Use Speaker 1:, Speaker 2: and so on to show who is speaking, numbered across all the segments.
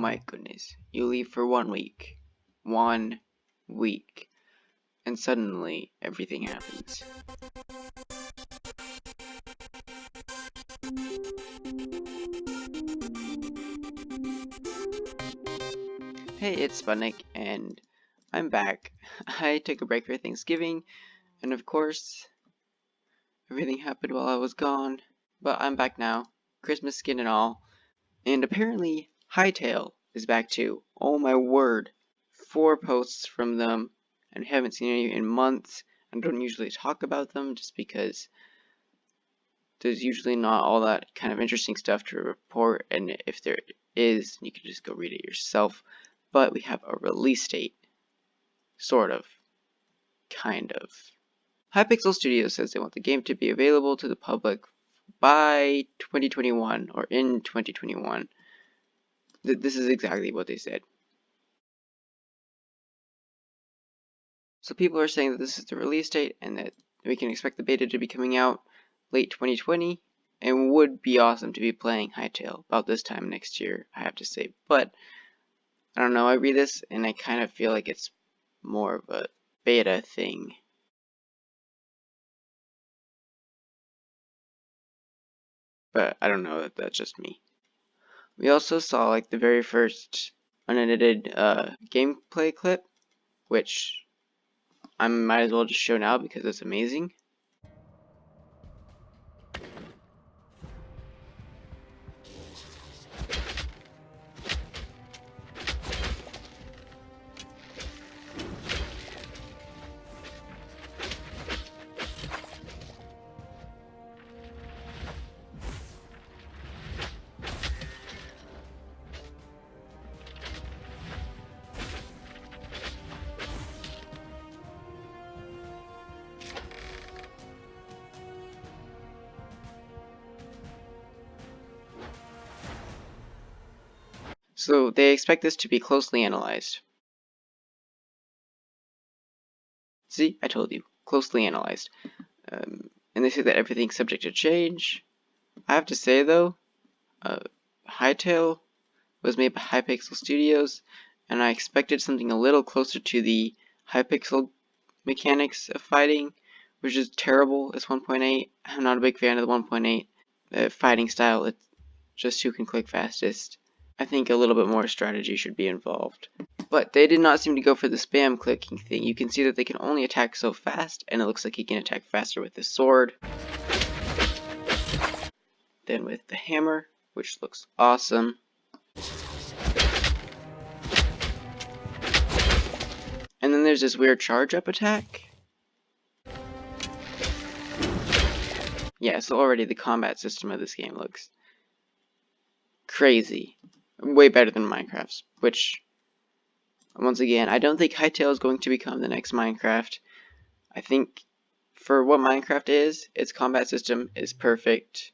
Speaker 1: my goodness. You leave for 1 week. 1 week. And suddenly, everything happens. Hey, it's Spudnik, and I'm back. I took a break for Thanksgiving, and of course, everything happened while I was gone. But I'm back now, Christmas skin and all. And apparently, Hytale is back too. Oh my word. 4 posts from them, and haven't seen any in months. I don't usually talk about them just because there's usually not all that kind of interesting stuff to report, and if there is, you can just go read it yourself. But we have a release date. Sort of. Kind of. Hypixel Studios says they want the game to be available to the public by 2021, or in 2021. This is exactly what they said. So people are saying that this is the release date, and that we can expect the beta to be coming out late 2020, and would be awesome to be playing Hytale about this time next year, I have to say. But I don't know, I read this and I kind of feel like it's more of a beta thing. But I don't know, that's just me. We also saw like the very first unedited gameplay clip, which I might as well just show now because it's amazing. So they expect this to be closely analyzed. See, I told you, closely analyzed. And they say that everything's subject to change. I have to say though, Hytale was made by Hypixel Studios, and I expected something a little closer to the Hypixel mechanics of fighting, which is terrible as 1.8. I'm not a big fan of the 1.8 fighting style. It's just who can click fastest. I think a little bit more strategy should be involved. But they did not seem to go for the spam clicking thing. You can see that they can only attack so fast, and it looks like he can attack faster with the sword than with the hammer, which looks awesome. And then there's this weird charge up attack. Yeah, so already the combat system of this game looks crazy. Way better than Minecraft's, which, once again, I don't think Hytale is going to become the next Minecraft. I think for what Minecraft is, its combat system is perfect.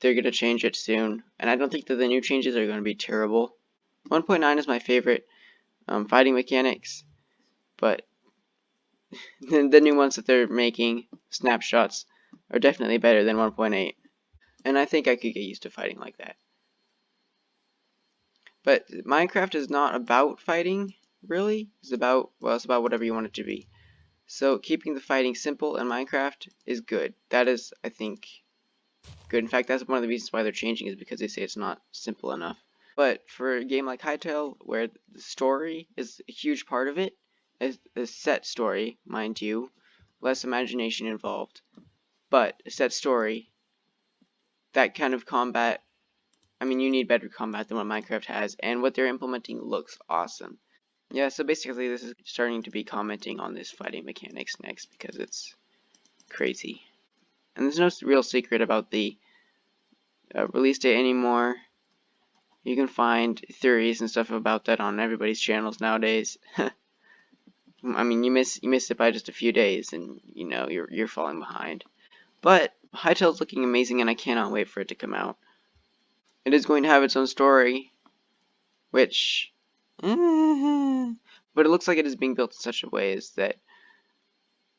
Speaker 1: They're going to change it soon, and I don't think that the new changes are going to be terrible. 1.9 is my favorite fighting mechanics, but the new ones that they're making, snapshots, are definitely better than 1.8. And I think I could get used to fighting like that. But Minecraft is not about fighting, really. It's about whatever you want it to be. So keeping the fighting simple in Minecraft is good. That is, I think, good. In fact, that's one of the reasons why they're changing, is because they say it's not simple enough. But for a game like Hytale, where the story is a huge part of it, a set story, mind you, less imagination involved, but a set story, that kind of combat, I mean, you need better combat than what Minecraft has, and what they're implementing looks awesome. Yeah, so basically this is starting to be commenting on this fighting mechanics next, because it's crazy. And there's no real secret about the release date anymore. You can find theories and stuff about that on everybody's channels nowadays. I mean, you miss it by just a few days, and you know you're falling behind. But Hytale's looking amazing, and I cannot wait for it to come out. It is going to have its own story, which, but it looks like it is being built in such a way as that,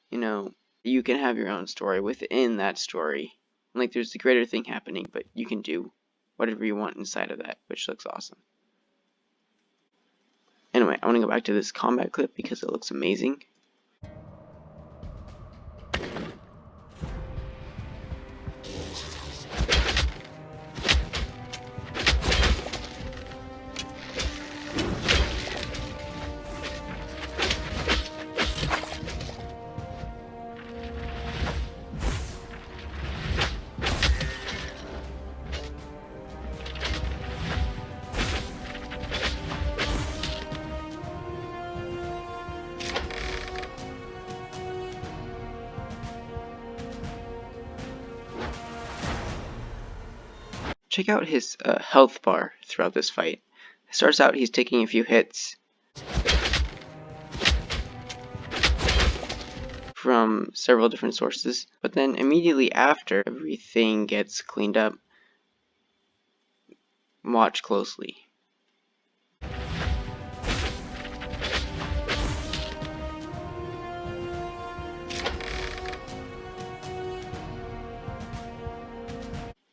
Speaker 1: you know, you can have your own story within that story. Like there's a greater thing happening, but you can do whatever you want inside of that, which looks awesome. Anyway, I want to go back to this combat clip because it looks amazing. Check out his health bar throughout this fight. It starts out he's taking a few hits from several different sources, but then immediately after everything gets cleaned up, watch closely.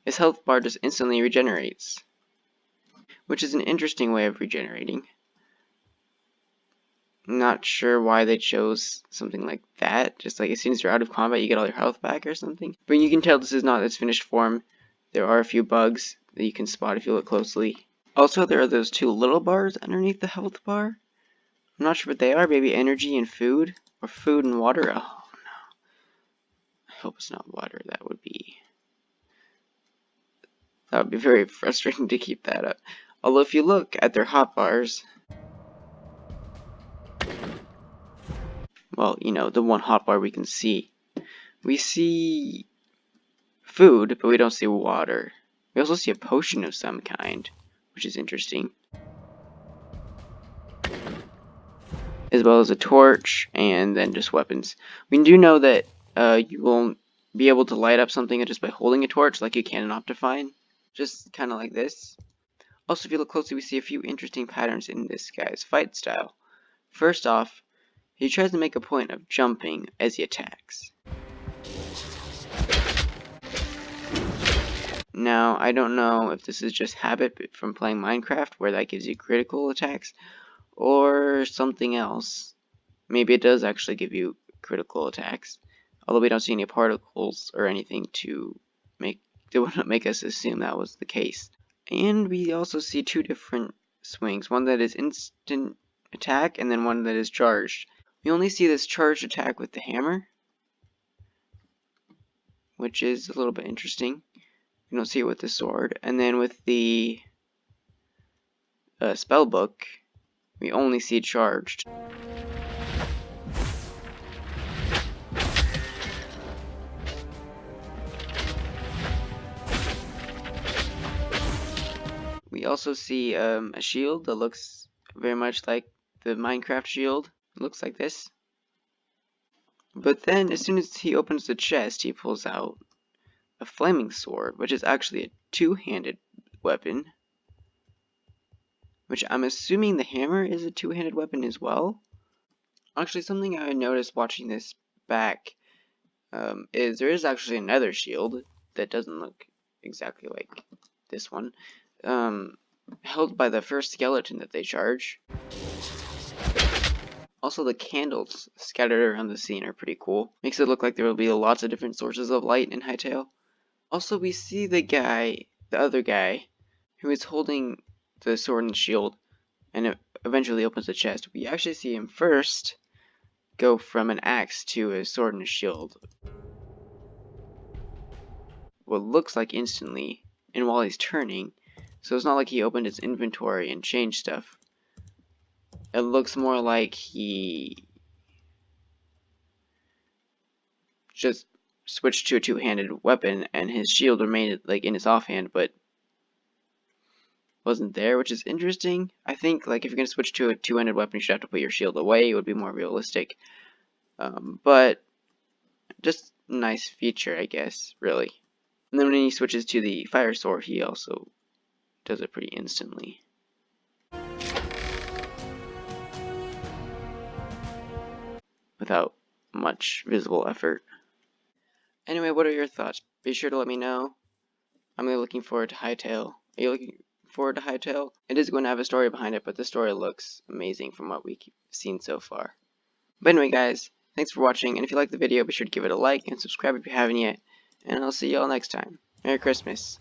Speaker 1: His health bar just instantly regenerates, which is an interesting way of regenerating. Not sure why they chose something like that. Just like as soon as you're out of combat, you get all your health back or something. But you can tell this is not its finished form. There are a few bugs that you can spot if you look closely. Also, there are those two little bars underneath the health bar. I'm not sure what they are. Maybe energy and food, or food and water. Oh no! I hope it's not water. That would be very frustrating to keep that up. Although if you look at their hotbars, well, you know, the one hotbar we can see. We see food, but we don't see water. We also see a potion of some kind, which is interesting. As well as a torch, and then just weapons. We do know that you won't be able to light up something just by holding a torch like you can in Optifine. Just kind of like this. Also, if you look closely, we see a few interesting patterns in this guy's fight style. First off, he tries to make a point of jumping as he attacks. Now, I don't know if this is just habit from playing Minecraft, where that gives you critical attacks, or something else. Maybe it does actually give you critical attacks, although we don't see any particles or anything to make us assume that was the case. And we also see two different swings, one that is instant attack and then one that is charged. We only see this charged attack with the hammer, which is a little bit interesting. We don't see it with the sword. And then with the spell book, we only see charged. We also see a shield that looks very much like the Minecraft shield. It looks like this. But then, as soon as he opens the chest, he pulls out a flaming sword, which is actually a two-handed weapon. Which I'm assuming the hammer is a two-handed weapon as well. Actually, something I noticed watching this back is there is actually another shield that doesn't look exactly like this one. Held by the first skeleton that they charge. Also, the candles scattered around the scene are pretty cool. Makes it look like there will be lots of different sources of light in Hytale. Also, we see the other guy, who is holding the sword and shield, and it eventually opens the chest. We actually see him first go from an axe to a sword and a shield. What looks like instantly, and while he's turning, so it's not like he opened his inventory and changed stuff. It looks more like he just switched to a two-handed weapon and his shield remained like in his offhand, but wasn't there, which is interesting. I think like if you're gonna switch to a two-handed weapon, you should have to put your shield away. It would be more realistic. But just a nice feature, I guess, really. And then when he switches to the fire sword, he also does it pretty instantly. Without much visible effort. Anyway, what are your thoughts? Be sure to let me know. I'm really looking forward to Hytale. Are you looking forward to Hytale? It is going to have a story behind it, but the story looks amazing from what we've seen so far. But anyway, guys, thanks for watching, and if you liked the video, be sure to give it a like and subscribe if you haven't yet, and I'll see y'all next time. Merry Christmas.